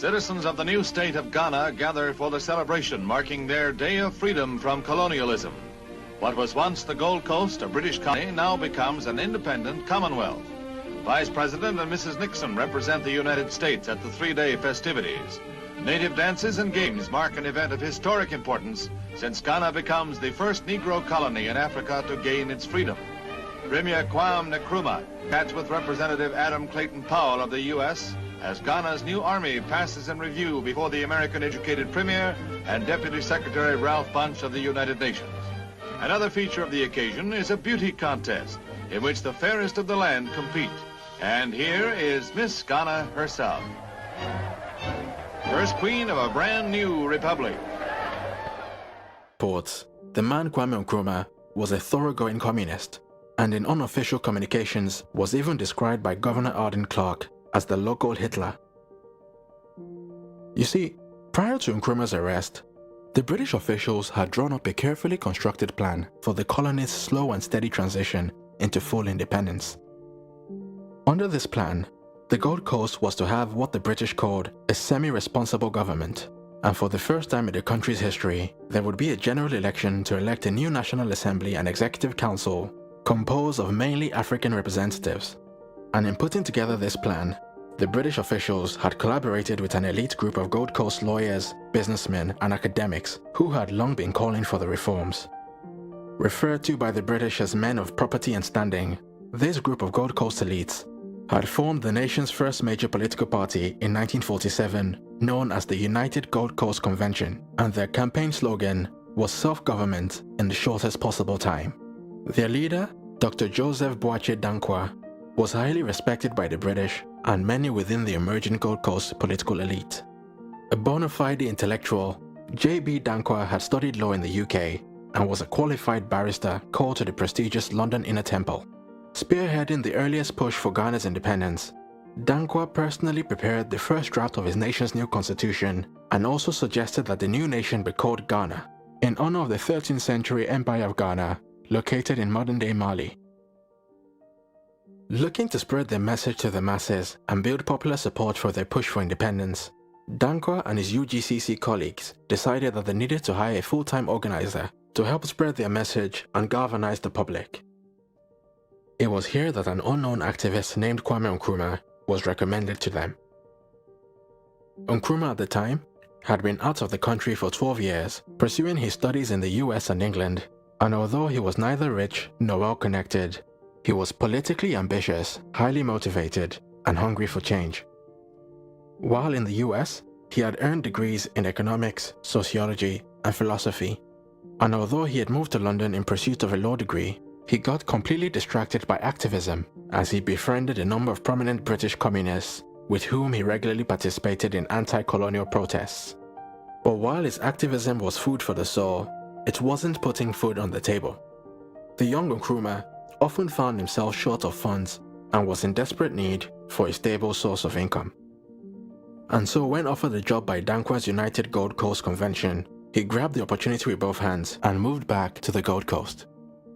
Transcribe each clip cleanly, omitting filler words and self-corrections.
Citizens of the new state of Ghana gather for the celebration marking their day of freedom from colonialism. What was once the Gold Coast, a British colony, now becomes an independent commonwealth. Vice President and Mrs. Nixon represent the United States at the three-day festivities. Native dances and games mark an event of historic importance since Ghana becomes the first Negro colony in Africa to gain its freedom. Premier Kwame Nkrumah chats with Representative Adam Clayton Powell of the U.S. as Ghana's new army passes in review before the American-educated Premier and Deputy Secretary Ralph Bunche of the United Nations. Another feature of the occasion is a beauty contest in which the fairest of the land compete. And here is Miss Ghana herself, first queen of a brand new republic. Reports, the man Kwame Nkrumah was a thoroughgoing communist, and in unofficial communications was even described by Governor Arden Clark as the local Hitler. You see, prior to Nkrumah's arrest, the British officials had drawn up a carefully constructed plan for the colony's slow and steady transition into full independence. Under this plan, the Gold Coast was to have what the British called a semi-responsible government, and for the first time in the country's history, there would be a general election to elect a new National Assembly and Executive Council composed of mainly African representatives. And in putting together this plan, the British officials had collaborated with an elite group of Gold Coast lawyers, businessmen, and academics who had long been calling for the reforms. Referred to by the British as men of property and standing, this group of Gold Coast elites had formed the nation's first major political party in 1947, known as the United Gold Coast Convention, and their campaign slogan was self-government in the shortest possible time. Their leader, Dr. Joseph Boachier Danquah, was highly respected by the British and many within the emerging Gold Coast political elite. A bona fide intellectual, J.B. Danquah had studied law in the UK and was a qualified barrister called to the prestigious London Inner Temple. Spearheading the earliest push for Ghana's independence, Danquah personally prepared the first draft of his nation's new constitution and also suggested that the new nation be called Ghana, in honor of the 13th century Empire of Ghana, located in modern-day Mali. Looking to spread their message to the masses and build popular support for their push for independence, Danquah and his UGCC colleagues decided that they needed to hire a full-time organizer to help spread their message and galvanize the public. It was here that an unknown activist named Kwame Nkrumah was recommended to them. Nkrumah at the time had been out of the country for 12 years, pursuing his studies in the US and England, and although he was neither rich nor well-connected, he was politically ambitious, highly motivated, and hungry for change. While in the US, he had earned degrees in economics, sociology, and philosophy, and although he had moved to London in pursuit of a law degree, he got completely distracted by activism as he befriended a number of prominent British communists with whom he regularly participated in anti-colonial protests. But while his activism was food for the soul, it wasn't putting food on the table. The young Nkrumah often found himself short of funds and was in desperate need for a stable source of income. And so when offered a job by Danquah's United Gold Coast Convention, he grabbed the opportunity with both hands and moved back to the Gold Coast.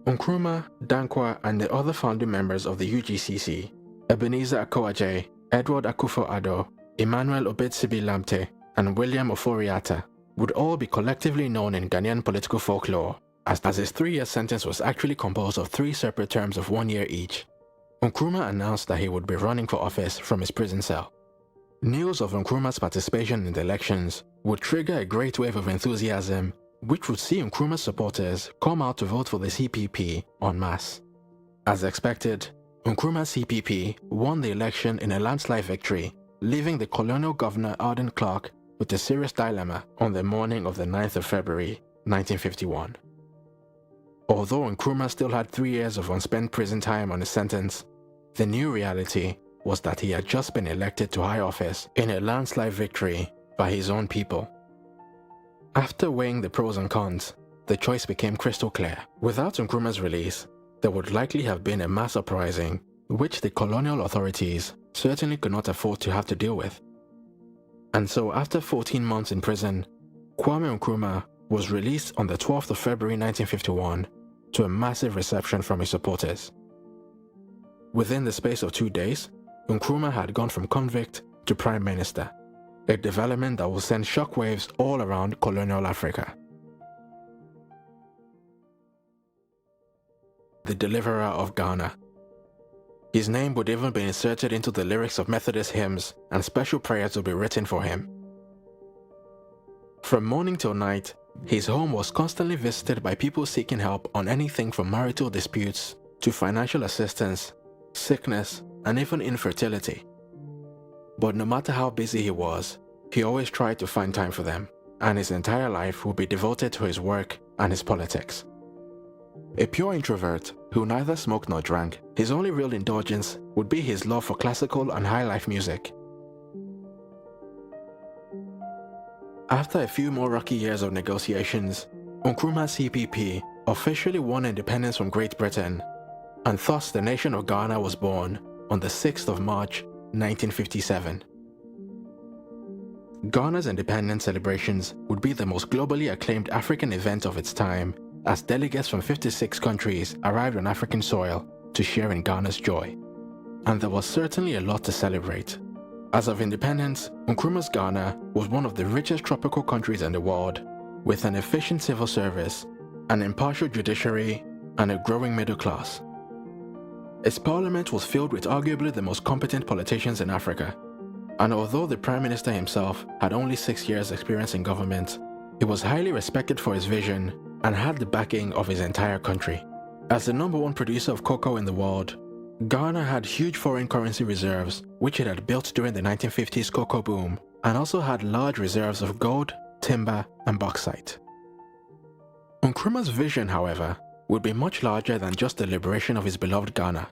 Nkrumah, Danquah, and the other founding members of the UGCC, Ebenezer Akwaje, Edward Akufo-Addo, Emmanuel Obetsebi Lamte, and William Ofori-Atta, would all be collectively known in Ghanaian political folklore as his 3-year sentence was actually composed of 3 separate terms of 1 year each. Nkrumah announced that he would be running for office from his prison cell. News of Nkrumah's participation in the elections would trigger a great wave of enthusiasm, which would see Nkrumah's supporters come out to vote for the CPP en masse. As expected, Nkrumah's CPP won the election in a landslide victory, leaving the colonial governor Arden Clark with a serious dilemma on the morning of the 9th of February, 1951. Although Nkrumah still had 3 years of unspent prison time on his sentence, the new reality was that he had just been elected to high office in a landslide victory by his own people. After weighing the pros and cons, the choice became crystal clear. Without Nkrumah's release, there would likely have been a mass uprising, which the colonial authorities certainly could not afford to have to deal with. And so after 14 months in prison, Kwame Nkrumah was released on the 12th of February 1951 to a massive reception from his supporters. Within the space of 2 days, Nkrumah had gone from convict to prime minister. a development that will send shockwaves all around colonial Africa. The Deliverer of Ghana. His name would even be inserted into the lyrics of Methodist hymns, and special prayers would be written for him. From morning till night, his home was constantly visited by people seeking help on anything from marital disputes to financial assistance, sickness, and even infertility. But no matter how busy he was, he always tried to find time for them, and his entire life would be devoted to his work and his politics. A pure introvert who neither smoked nor drank, his only real indulgence would be his love for classical and high life music. After a few more rocky years of negotiations, Nkrumah's CPP officially won independence from Great Britain, and thus the nation of Ghana was born on the 6th of March, 1957. Ghana's independence celebrations would be the most globally acclaimed African event of its time, as delegates from 56 countries arrived on African soil to share in Ghana's joy. And there was certainly a lot to celebrate. As of independence, Nkrumah's Ghana was one of the richest tropical countries in the world, with an efficient civil service, an impartial judiciary, and a growing middle class. Its parliament was filled with arguably the most competent politicians in Africa, and although the Prime Minister himself had only 6 years' experience in government, he was highly respected for his vision and had the backing of his entire country. As the #1 producer of cocoa in the world, Ghana had huge foreign currency reserves which it had built during the 1950s cocoa boom, and also had large reserves of gold, timber, and bauxite. Nkrumah's vision, however, would be much larger than just the liberation of his beloved Ghana.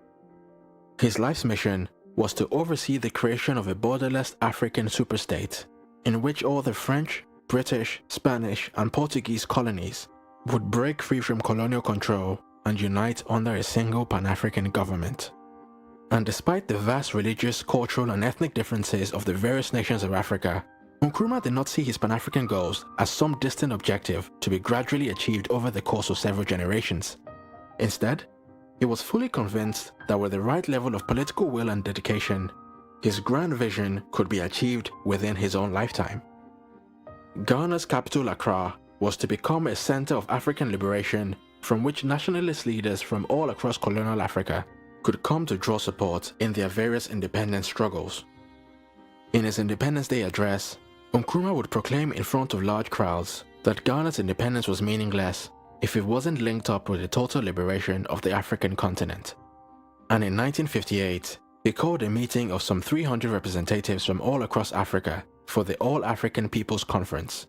His life's mission was to oversee the creation of a borderless African superstate, in which all the French, British, Spanish, and Portuguese colonies would break free from colonial control and unite under a single Pan-African government. And despite the vast religious, cultural, and ethnic differences of the various nations of Africa, Nkrumah did not see his Pan-African goals as some distant objective to be gradually achieved over the course of several generations. Instead, he was fully convinced that with the right level of political will and dedication, his grand vision could be achieved within his own lifetime. Ghana's capital, Accra, was to become a center of African liberation from which nationalist leaders from all across colonial Africa could come to draw support in their various independence struggles. In his Independence Day address, Nkrumah would proclaim in front of large crowds that Ghana's independence was meaningless if it wasn't linked up with the total liberation of the African continent. And in 1958, he called a meeting of some 300 representatives from all across Africa for the All-African People's Conference.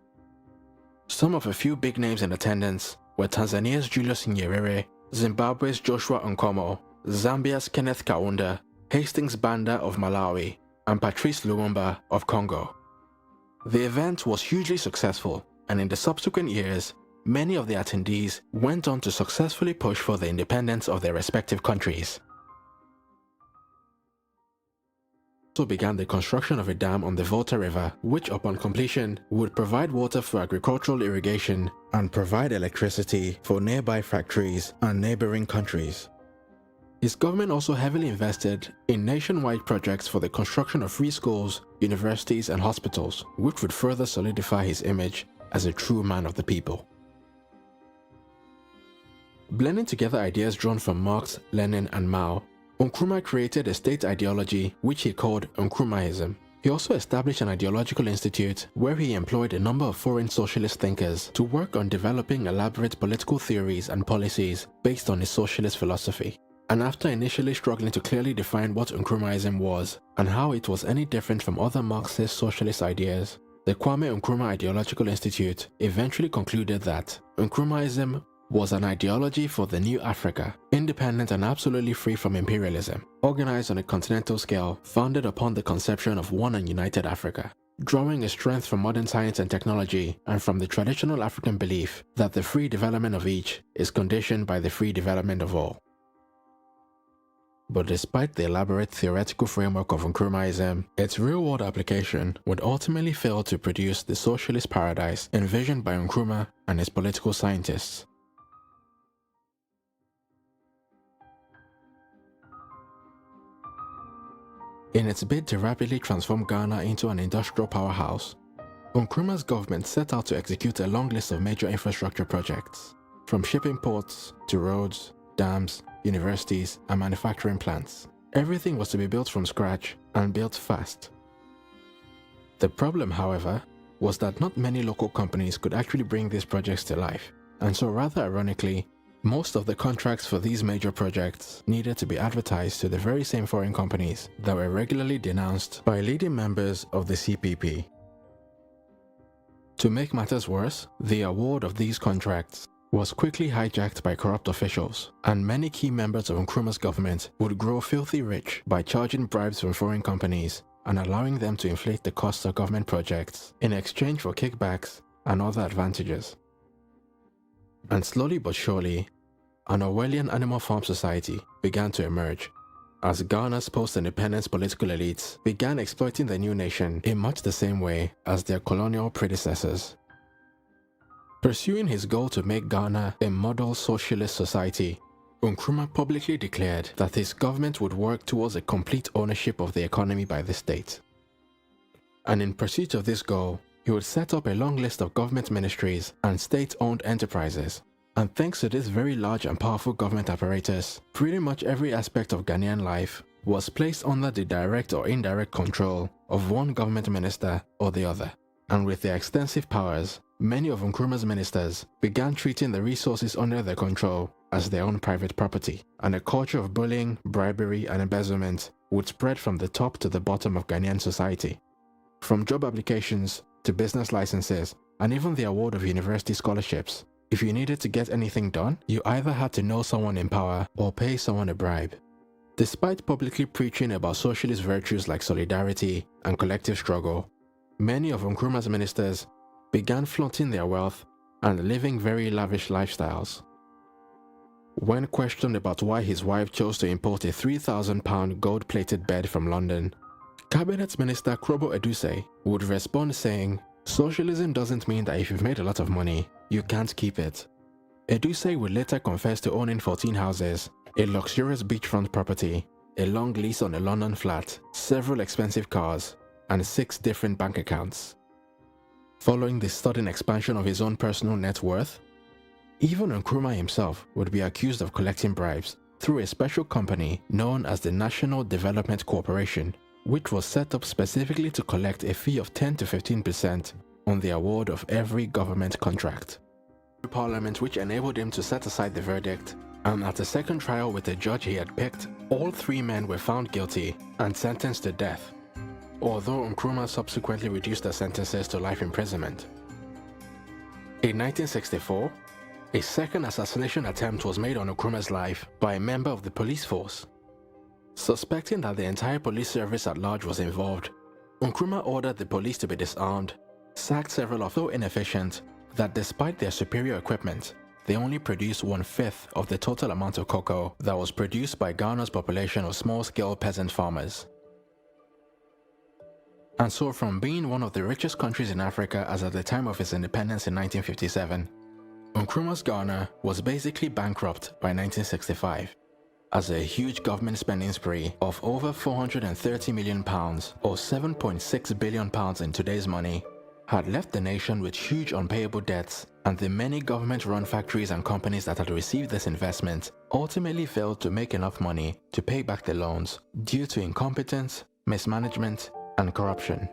Some of a few big names in attendance were Tanzania's Julius Nyerere, Zimbabwe's Joshua Nkomo, Zambia's Kenneth Kaunda, Hastings Banda of Malawi, and Patrice Lumumba of Congo. The event was hugely successful, and in the subsequent years, many of the attendees went on to successfully push for the independence of their respective countries. Also began the construction of a dam on the Volta River, which upon completion would provide water for agricultural irrigation and provide electricity for nearby factories and neighboring countries. His government also heavily invested in nationwide projects for the construction of free schools, universities, and hospitals, which would further solidify his image as a true man of the people. Blending together ideas drawn from Marx, Lenin, and Mao, Nkrumah created a state ideology which he called Nkrumhism. He also established an ideological institute where he employed a number of foreign socialist thinkers to work on developing elaborate political theories and policies based on his socialist philosophy. And after initially struggling to clearly define what Nkrumhism was and how it was any different from other Marxist socialist ideas, the Kwame Nkrumah Ideological Institute eventually concluded that Nkrumhism was an ideology for the new Africa, independent and absolutely free from imperialism, organized on a continental scale, founded upon the conception of one and united Africa, drawing a strength from modern science and technology and from the traditional African belief that the free development of each is conditioned by the free development of all. But despite the elaborate theoretical framework of Nkrumhism, its real-world application would ultimately fail to produce the socialist paradise envisioned by Nkrumah and his political scientists. In its bid to rapidly transform Ghana into an industrial powerhouse, Nkrumah's government set out to execute a long list of major infrastructure projects, from shipping ports to roads, dams, universities, and manufacturing plants. Everything was to be built from scratch and built fast. The problem, however, was that not many local companies could actually bring these projects to life, and so rather ironically, most of the contracts for these major projects needed to be advertised to the very same foreign companies that were regularly denounced by leading members of the CPP. To make matters worse, the award of these contracts was quickly hijacked by corrupt officials, and many key members of Nkrumah's government would grow filthy rich by charging bribes from foreign companies and allowing them to inflate the costs of government projects in exchange for kickbacks and other advantages. And slowly but surely, an Orwellian animal farm society began to emerge, as Ghana's post-independence political elites began exploiting the new nation in much the same way as their colonial predecessors. Pursuing his goal to make Ghana a model socialist society, Nkrumah publicly declared that his government would work towards a complete ownership of the economy by the state. And in pursuit of this goal, he would set up a long list of government ministries and state-owned enterprises. And thanks to this very large and powerful government apparatus, pretty much every aspect of Ghanaian life was placed under the direct or indirect control of one government minister or the other. And with their extensive powers, many of Nkrumah's ministers began treating the resources under their control as their own private property, and a culture of bullying, bribery, and embezzlement would spread from the top to the bottom of Ghanaian society. From job applications to business licenses, and even the award of university scholarships, if you needed to get anything done, you either had to know someone in power or pay someone a bribe. Despite publicly preaching about socialist virtues like solidarity and collective struggle, many of Nkrumah's ministers began flaunting their wealth and living very lavish lifestyles. When questioned about why his wife chose to import a £3,000 gold-plated bed from London, Cabinet Minister Krobo Edusei would respond saying, "Socialism doesn't mean that if you've made a lot of money, you can't keep it." Edusei would later confess to owning 14 houses, a luxurious beachfront property, a long lease on a London flat, several expensive cars, and 6 different bank accounts. Following the sudden expansion of his own personal net worth, even Nkrumah himself would be accused of collecting bribes through a special company known as the National Development Corporation, which was set up specifically to collect a fee of 10 to 15% on the award of every government contract. Parliament, which enabled him to set aside the verdict, and at a second trial with the judge he had picked, all 3 men were found guilty and sentenced to death, although Nkrumah subsequently reduced their sentences to life imprisonment. In 1964, a second assassination attempt was made on Nkrumah's life by a member of the police force. Suspecting that the entire police service at large was involved, Nkrumah ordered the police to be disarmed, sacked several of so inefficient that despite their superior equipment, they only produced 1/5 of the total amount of cocoa that was produced by Ghana's population of small-scale peasant farmers. And so from being one of the richest countries in Africa as at the time of its independence in 1957, Nkrumah's Ghana was basically bankrupt by 1965. As a huge government spending spree of over £430 million or £7.6 billion in today's money had left the nation with huge unpayable debts, and the many government-run factories and companies that had received this investment ultimately failed to make enough money to pay back the loans due to incompetence, mismanagement, and corruption.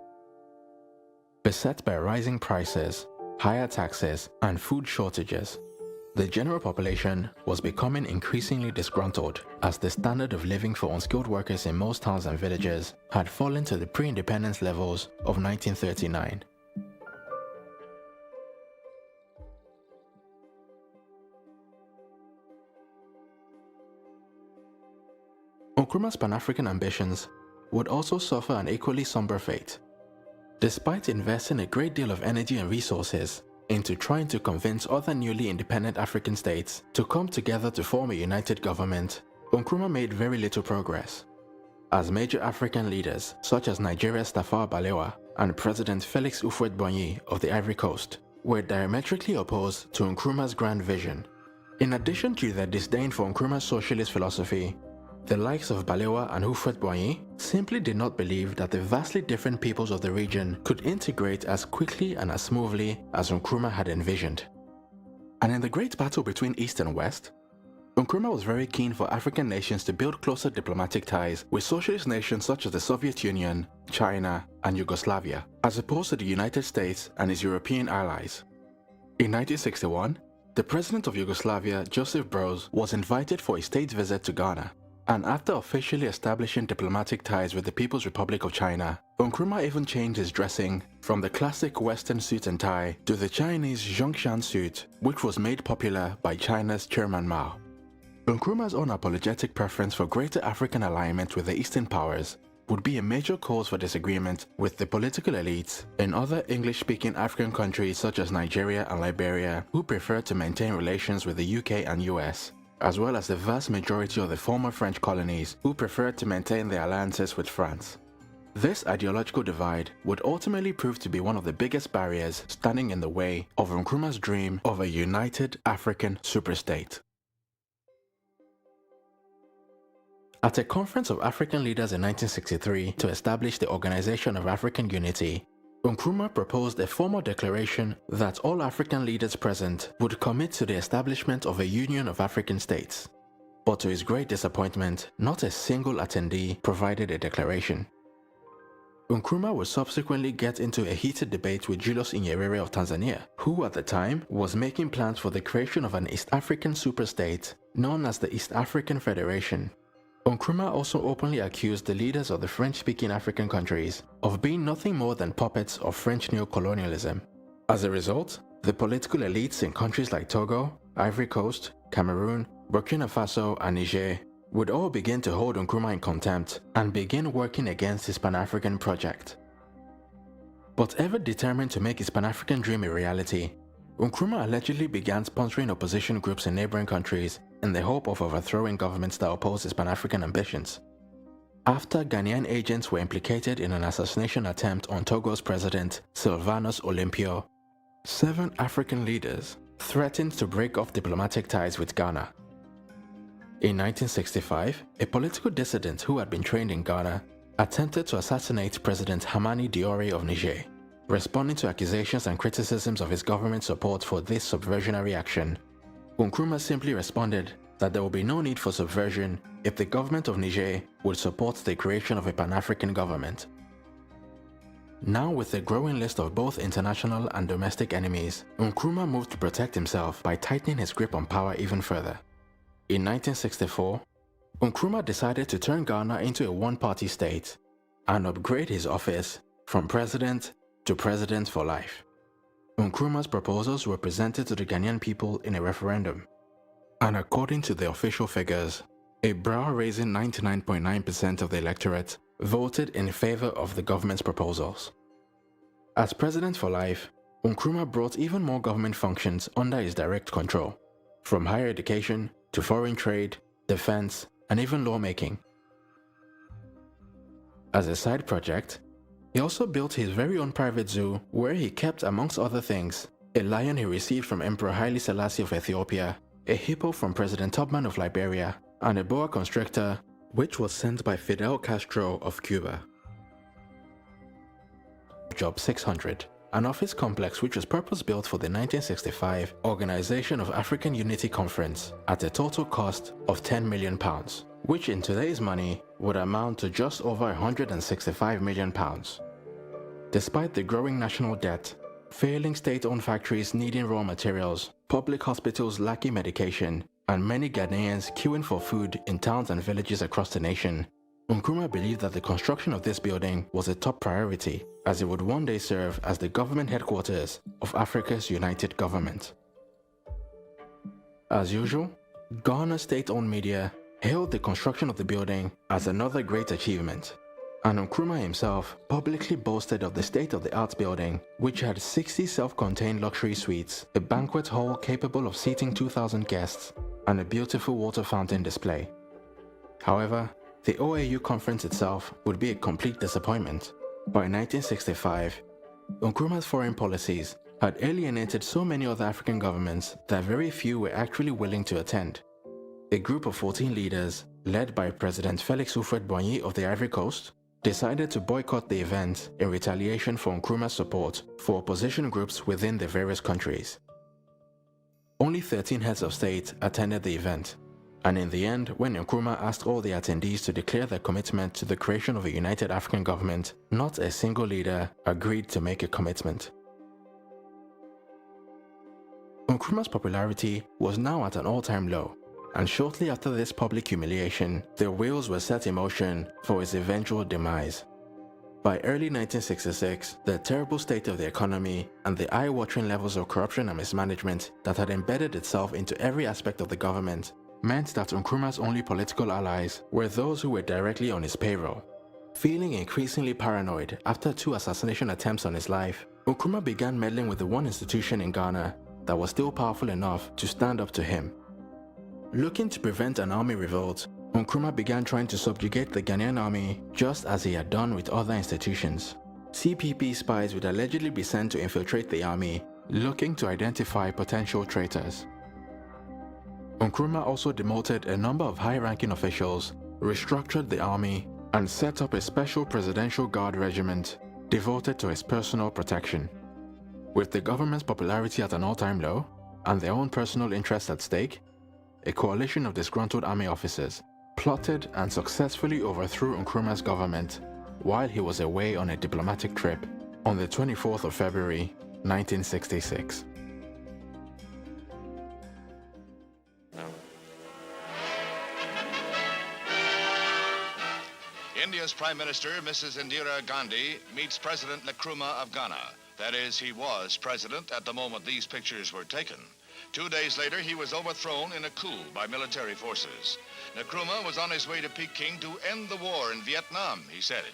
Beset by rising prices, higher taxes, and food shortages, the general population was becoming increasingly disgruntled as the standard of living for unskilled workers in most towns and villages had fallen to the pre-independence levels of 1939. Nkrumah's Pan-African ambitions would also suffer an equally somber fate. Despite investing a great deal of energy and resources into trying to convince other newly independent African states to come together to form a united government, Nkrumah made very little progress, as major African leaders such as Nigeria's Tafawa Balewa and President Felix Houphouët-Boigny of the Ivory Coast were diametrically opposed to Nkrumah's grand vision. In addition to their disdain for Nkrumah's socialist philosophy, The likes of Balewa and Houphouët-Boigny simply did not believe that the vastly different peoples of the region could integrate as quickly and as smoothly as Nkrumah had envisioned. And in the great battle between East and West, Nkrumah was very keen for African nations to build closer diplomatic ties with socialist nations such as the Soviet Union, China, and Yugoslavia, as opposed to the United States and its European allies. In 1961, the president of Yugoslavia, Josip Broz, was invited for a state visit to Ghana, and after officially establishing diplomatic ties with the People's Republic of China, Nkrumah even changed his dressing from the classic Western suit and tie to the Chinese Zhongshan suit, which was made popular by China's Chairman Mao. Nkrumah's unapologetic preference for greater African alignment with the Eastern powers would be a major cause for disagreement with the political elites in other English-speaking African countries such as Nigeria and Liberia, who preferred to maintain relations with the UK and US, as well as the vast majority of the former French colonies who preferred to maintain their alliances with France. This ideological divide would ultimately prove to be one of the biggest barriers standing in the way of Nkrumah's dream of a united African superstate. At a conference of African leaders in 1963 to establish the Organization of African Unity, Nkrumah proposed a formal declaration that all African leaders present would commit to the establishment of a Union of African States. But to his great disappointment, not a single attendee provided a declaration. Nkrumah would subsequently get into a heated debate with Julius Nyerere of Tanzania, who at the time was making plans for the creation of an East African superstate known as the East African Federation. Nkrumah also openly accused the leaders of the French-speaking African countries of being nothing more than puppets of French neocolonialism. As a result, the political elites in countries like Togo, Ivory Coast, Cameroon, Burkina Faso, and Niger would all begin to hold Nkrumah in contempt and begin working against his Pan-African project. But ever determined to make his Pan-African dream a reality, Nkrumah allegedly began sponsoring opposition groups in neighboring countries in the hope of overthrowing governments that opposed his Pan-African ambitions. After Ghanaian agents were implicated in an assassination attempt on Togo's president, Sylvanus Olympio, 7 African leaders threatened to break off diplomatic ties with Ghana. In 1965, a political dissident who had been trained in Ghana attempted to assassinate President Hamani Diori of Niger. Responding to accusations and criticisms of his government support for this subversionary action, Nkrumah simply responded that there would be no need for subversion if the government of Niger would support the creation of a Pan-African government. Now with a growing list of both international and domestic enemies, Nkrumah moved to protect himself by tightening his grip on power even further. In 1964, Nkrumah decided to turn Ghana into a one-party state and upgrade his office from president to president for life. Nkrumah's proposals were presented to the Ghanaian people in a referendum, and according to the official figures, a brow-raising 99.9% of the electorate voted in favor of the government's proposals. As president for life, Nkrumah brought even more government functions under his direct control, from higher education to foreign trade, defense, and even lawmaking. As a side project, he also built his very own private zoo where he kept, amongst other things, a lion he received from Emperor Haile Selassie of Ethiopia, a hippo from President Tubman of Liberia, and a boa constrictor which was sent by Fidel Castro of Cuba. Job 600, an office complex which was purpose-built for the 1965 Organization of African Unity Conference at a total cost of £10 million, which in today's money would amount to just over £165 million. Despite the growing national debt, failing state-owned factories needing raw materials, public hospitals lacking medication, and many Ghanaians queuing for food in towns and villages across the nation, Nkrumah believed that the construction of this building was a top priority, as it would one day serve as the government headquarters of Africa's united government. As usual, Ghana's state-owned media hailed the construction of the building as another great achievement, and Nkrumah himself publicly boasted of the state-of-the-art building, which had 60 self-contained luxury suites, a banquet hall capable of seating 2,000 guests, and a beautiful water fountain display. However, the OAU conference itself would be a complete disappointment. By 1965, Nkrumah's foreign policies had alienated so many other African governments that very few were actually willing to attend. A group of 14 leaders led by President Felix Houphouët-Boigny of the Ivory Coast, decided to boycott the event in retaliation for Nkrumah's support for opposition groups within the various countries. Only 13 heads of state attended the event, and in the end, when Nkrumah asked all the attendees to declare their commitment to the creation of a united African government, not a single leader agreed to make a commitment. Nkrumah's popularity was now at an all-time low, and shortly after this public humiliation, the wheels were set in motion for his eventual demise. By early 1966, the terrible state of the economy and the eye-watering levels of corruption and mismanagement that had embedded itself into every aspect of the government meant that Nkrumah's only political allies were those who were directly on his payroll. Feeling increasingly paranoid after 2 assassination attempts on his life, Nkrumah began meddling with the one institution in Ghana that was still powerful enough to stand up to him. Looking to prevent an army revolt, Nkrumah began trying to subjugate the Ghanaian army just as he had done with other institutions. CPP spies would allegedly be sent to infiltrate the army, looking to identify potential traitors. Nkrumah also demoted a number of high-ranking officials, restructured the army, and set up a special presidential guard regiment devoted to his personal protection. With the government's popularity at an all-time low, and their own personal interests at stake, a coalition of disgruntled army officers plotted and successfully overthrew Nkrumah's government while he was away on a diplomatic trip on the 24th of February, 1966. India's Prime Minister, Mrs. Indira Gandhi, meets President Nkrumah of Ghana. That is, he was president at the moment these pictures were taken. 2 days later, he was overthrown in a coup by military forces. Nkrumah was on his way to Peking to end the war in Vietnam, he said.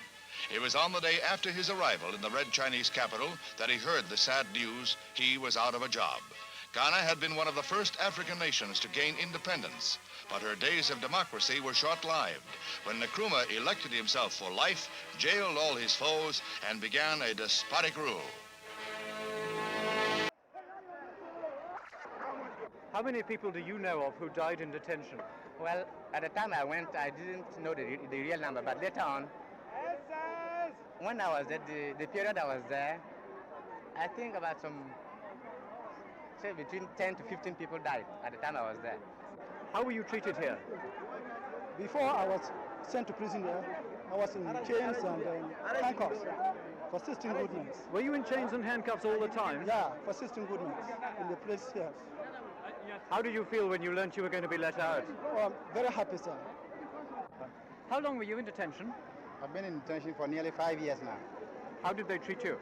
It was on the day after his arrival in the Red Chinese capital that he heard the sad news he was out of a job. Ghana had been one of the first African nations to gain independence, but her days of democracy were short-lived when Nkrumah elected himself for life, jailed all his foes, and began a despotic rule. How many people do you know of who died in detention? Well, at the time I went, I didn't know the real number, but later on, when I was there, the period I was there, I think about say between 10 to 15 people died at the time I was there. How were you treated here? Before I was sent to prison there, I was in chains and handcuffs for 16 good months. Were you in chains and handcuffs all the time? Yeah, for 16 good months in the place here. How did you feel when you learned you were going to be let out? Oh, I'm very happy, sir. How long were you in detention? I've been in detention for nearly 5 years now. How did they treat you?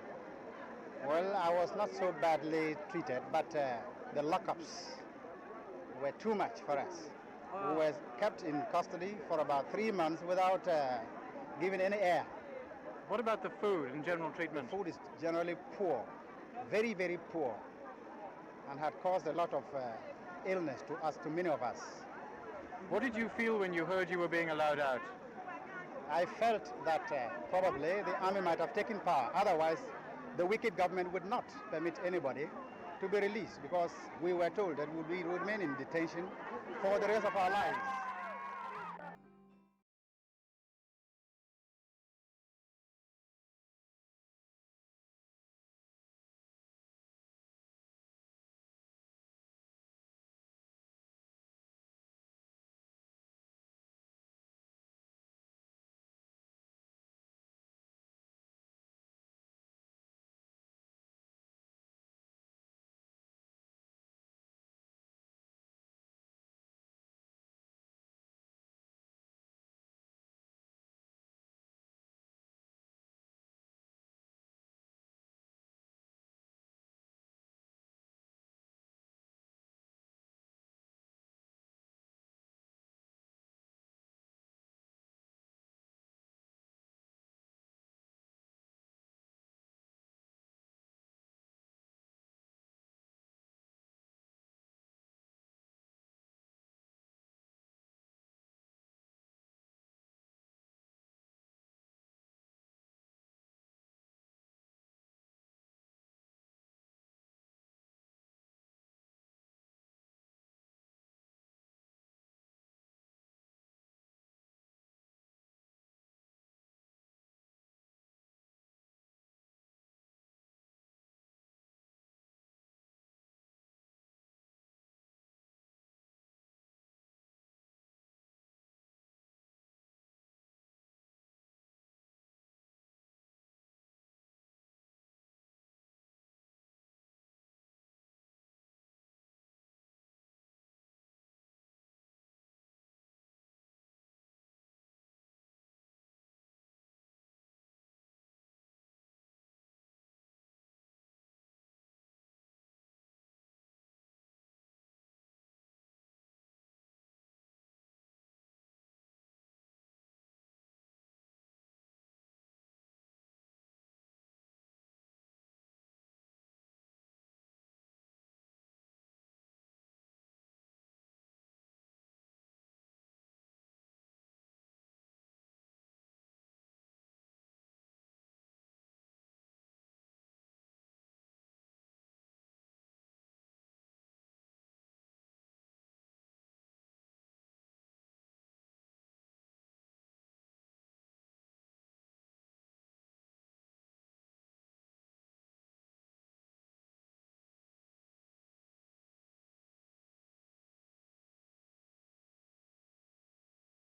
Well, I was not so badly treated, but the lockups were too much for us. We were kept in custody for about 3 months without giving any air. What about the food and general treatment? The food is generally poor, very, very poor, and had caused a lot of illness to many of us. What did you feel when you heard you were being allowed out? I felt that probably the army might have taken power. Otherwise, the wicked government would not permit anybody to be released, because we were told that we would remain in detention for the rest of our lives.